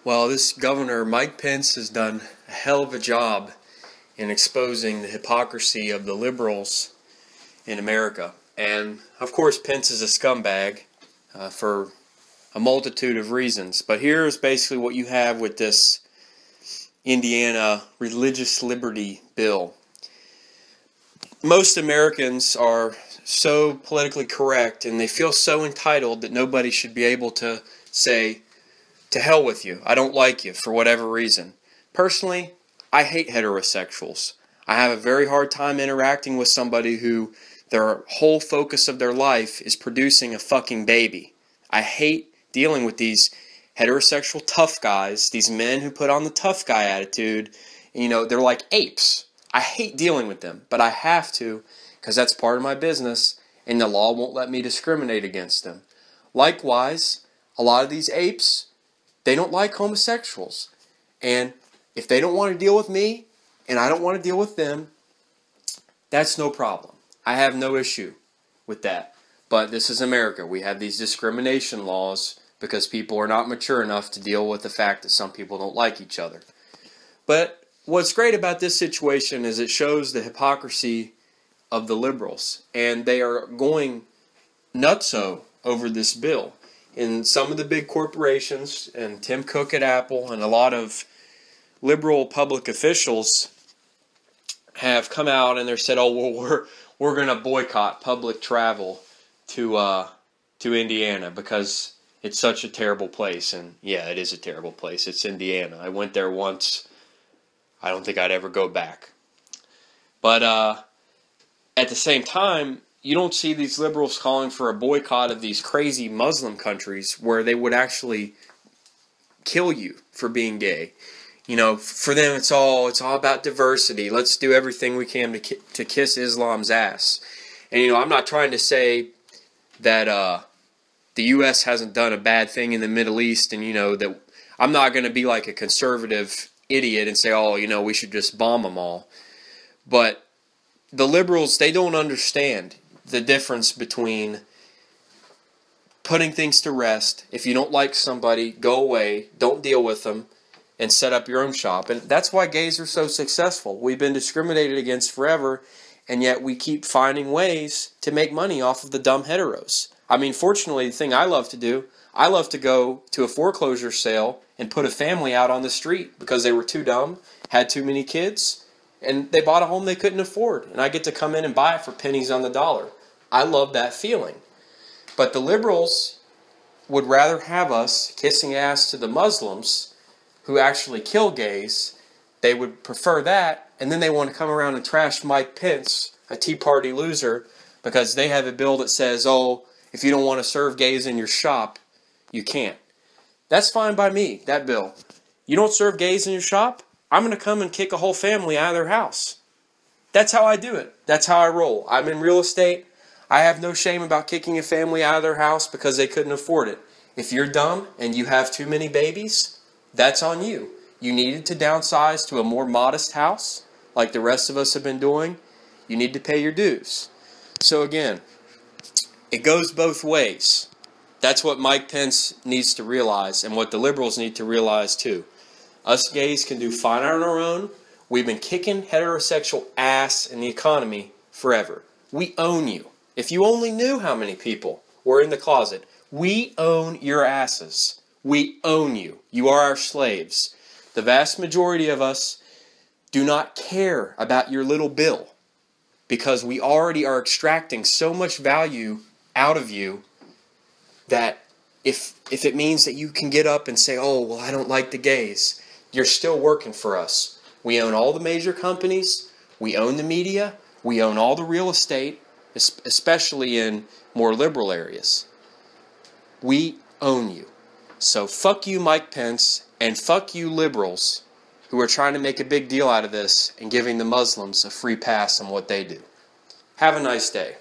Well, this Governor Mike Pence has done a hell of a job in exposing the hypocrisy of the liberals in America. And, of course, Pence is a scumbag for a multitude of reasons. But here's basically what you have with this Indiana religious liberty bill. Most Americans are so politically correct and they feel so entitled that nobody should be able to say, "To hell with you, I don't like you," for whatever reason. Personally, I hate heterosexuals. I have a very hard time interacting with somebody who their whole focus of their life is producing a fucking baby. I hate dealing with these heterosexual tough guys, these men who put on the tough guy attitude. You know, they're like apes. I hate dealing with them, but I have to because that's part of my business, and the law won't let me discriminate against them. Likewise, a lot of these apes, they don't like homosexuals. And if they don't want to deal with me, and I don't want to deal with them, that's no problem. I have no issue with that. But this is America. We have these discrimination laws because people are not mature enough to deal with the fact that some people don't like each other. But what's great about this situation is it shows the hypocrisy of the liberals. And they are going nutso over this bill. And some of the big corporations, and Tim Cook at Apple, and a lot of liberal public officials have come out and they're said, "Oh, well, we're going to boycott public travel to Indiana because it's such a terrible place." And yeah, it is a terrible place. It's Indiana. I went there once. I don't think I'd ever go back. But at the same time, you don't see these liberals calling for a boycott of these crazy Muslim countries where they would actually kill you for being gay. You know, for them it's all about diversity. Let's do everything we can to kiss Islam's ass. And you know, I'm not trying to say that the U.S. hasn't done a bad thing in the Middle East, and you know that I'm not going to be like a conservative idiot and say, "Oh, you know, we should just bomb them all." But the liberals, they don't understand the difference between putting things to rest. If you don't like somebody, go away, don't deal with them, and set up your own shop. And that's why gays are so successful. We've been discriminated against forever, and yet we keep finding ways to make money off of the dumb heteros. I mean, fortunately, the thing I love to do, I love to go to a foreclosure sale and put a family out on the street because they were too dumb, had too many kids, and they bought a home they couldn't afford. And I get to come in and buy it for pennies on the dollar. I love that feeling. But the liberals would rather have us kissing ass to the Muslims who actually kill gays. They would prefer that, and then they want to come around and trash Mike Pence, a Tea Party loser, because they have a bill that says, "Oh, if you don't want to serve gays in your shop, you can't." That's fine by me, that bill. You don't serve gays in your shop? I'm going to come and kick a whole family out of their house. That's how I do it. That's how I roll. I'm in real estate. I have no shame about kicking a family out of their house because they couldn't afford it. If you're dumb and you have too many babies, that's on you. You needed to downsize to a more modest house, like the rest of us have been doing. You need to pay your dues. So again, it goes both ways. That's what Mike Pence needs to realize, and what the liberals need to realize too. Us gays can do fine on our own. We've been kicking heterosexual ass in the economy forever. We own you. If you only knew how many people were in the closet, we own your asses. We own you. You are our slaves. The vast majority of us do not care about your little bill because we already are extracting so much value out of you that if it means that you can get up and say, "Oh, well, I don't like the gays," you're still working for us. We own all the major companies. We own the media. We own all the real estate, especially in more liberal areas. We own you. So fuck you, Mike Pence, and fuck you, liberals, who are trying to make a big deal out of this and giving the Muslims a free pass on what they do. Have a nice day.